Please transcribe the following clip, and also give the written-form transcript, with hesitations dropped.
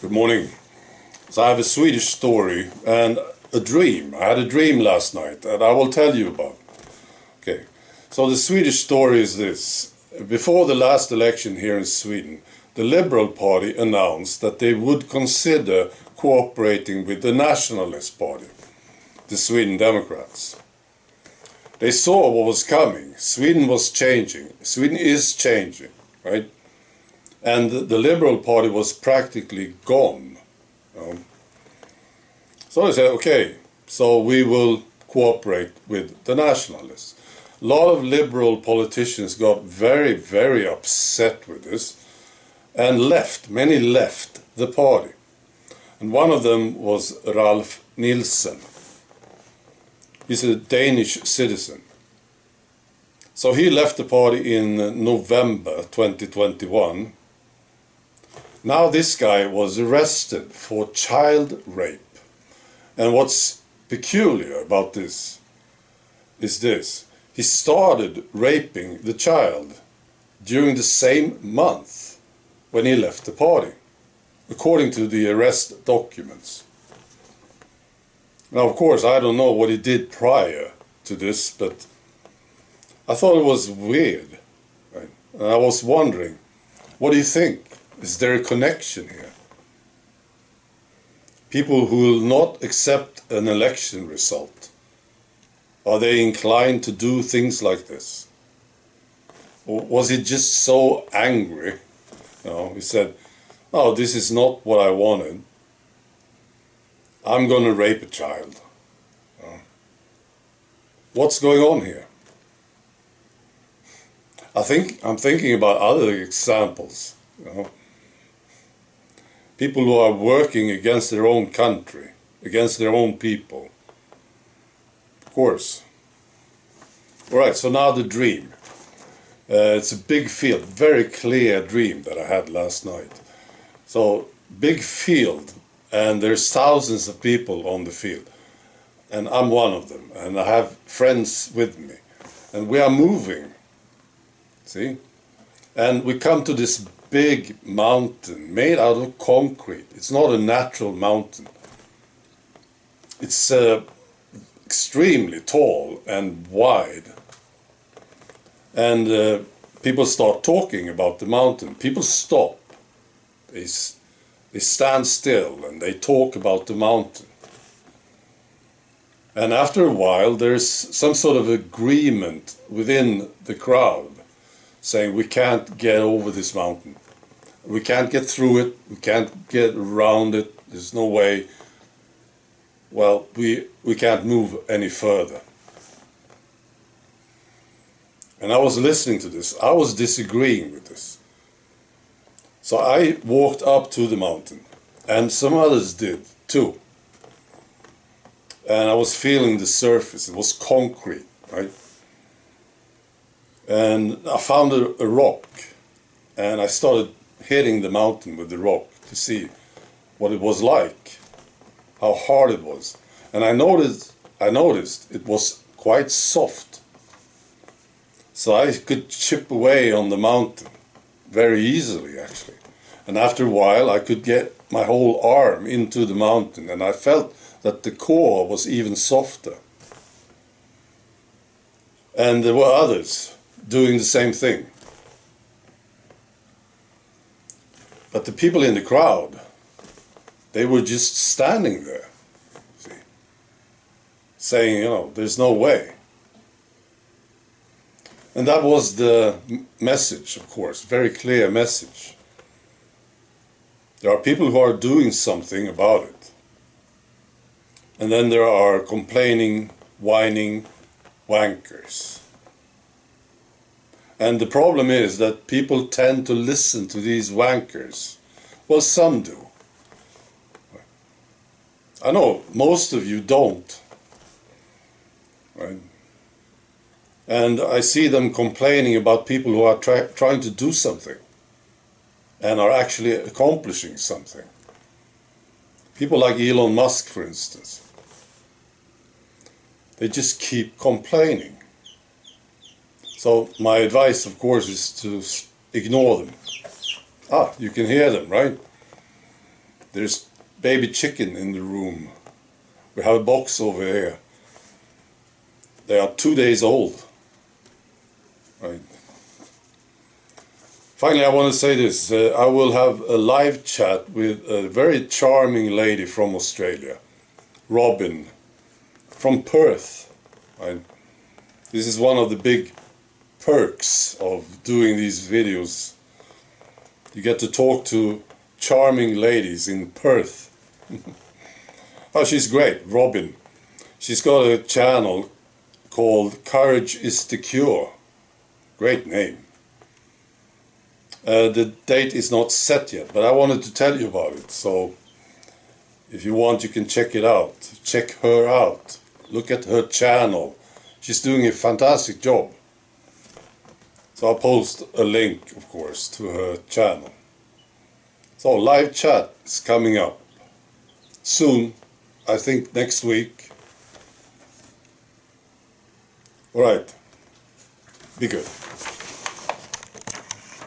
Good morning. So I have a Swedish story and a dream. I had a dream last night and I will tell you about. Okay, so the Swedish story is this. Before the last election here in Sweden, the Liberal Party announced that they would consider cooperating with the Nationalist Party, the Sweden Democrats. They saw what was coming. Sweden was changing. Sweden is changing, right? And the Liberal Party was practically gone. So they said, okay, so we will cooperate with the Nationalists. A lot of liberal politicians got very, very upset with this and left. Many left the party. And one of them was Ralph Nielsen. He's a Danish citizen. So he left the party in November 2021. Now this guy was arrested for child rape. And what's peculiar about this is this. He started raping the child during the same month when he left the party, according to the arrest documents. Now, of course, I don't know what he did prior to this, but I thought it was weird. Right? And I was wondering, what do you think? Is there a connection here? People who will not accept an election result, are they inclined to do things like this? Or was he just so angry? He said, oh, this is not what I wanted. I'm going to rape a child. What's going on here? I'm thinking about other examples. People who are working against their own country, against their own people. Of course. All right, so now the dream. It's a big field, very clear dream that I had last night. So, big field, and there's thousands of people on the field. And I'm one of them, and I have friends with me. And we are moving, see? And we come to this big mountain made out of concrete. It's not a natural mountain. It's extremely tall and wide. And people start talking about the mountain. People stop. They stand still and they talk about the mountain. And after a while, there's some sort of agreement within the crowd saying we can't get over this mountain. We can't get through it. We can't get around it. There's no way. Well, we can't move any further. And I was listening to this. I was disagreeing with this. So I walked up to the mountain. And some others did too. And I was feeling the surface. It was concrete, right? And I found a rock, and I started hitting the mountain with the rock to see what it was like, how hard it was. And I noticed it was quite soft. So I could chip away on the mountain very easily, actually. And after a while, I could get my whole arm into the mountain, and I felt that the core was even softer. And there were others doing the same thing. But the people in the crowd, they were just standing there, see, saying, there's no way. And that was the message, of course, very clear message. There are people who are doing something about it. And then there are complaining, whining wankers. And the problem is that people tend to listen to these wankers. Well, some do. I know most of you don't. Right? And I see them complaining about people who are trying to do something and are actually accomplishing something. People like Elon Musk, for instance. They just keep complaining. So my advice, of course, is to ignore them. You can hear them, right? There's baby chicken in the room. We have a box over here. They are 2 days old. Right. Finally, I want to say this. I will have a live chat with a very charming lady from Australia, Robyn, from Perth. Right. This is one of the big perks of doing these videos. You get to talk to charming ladies in Perth. Oh, she's great, Robyn. She's got a channel called Courage is the Cure. Great name. The date is not set yet, but I wanted to tell you about it. So if you want, you can check it out. Check her out. Look at her channel. She's doing a fantastic job. So I'll post a link, of course, to her channel. So live chat is coming up soon. I think next week. All right. Be good.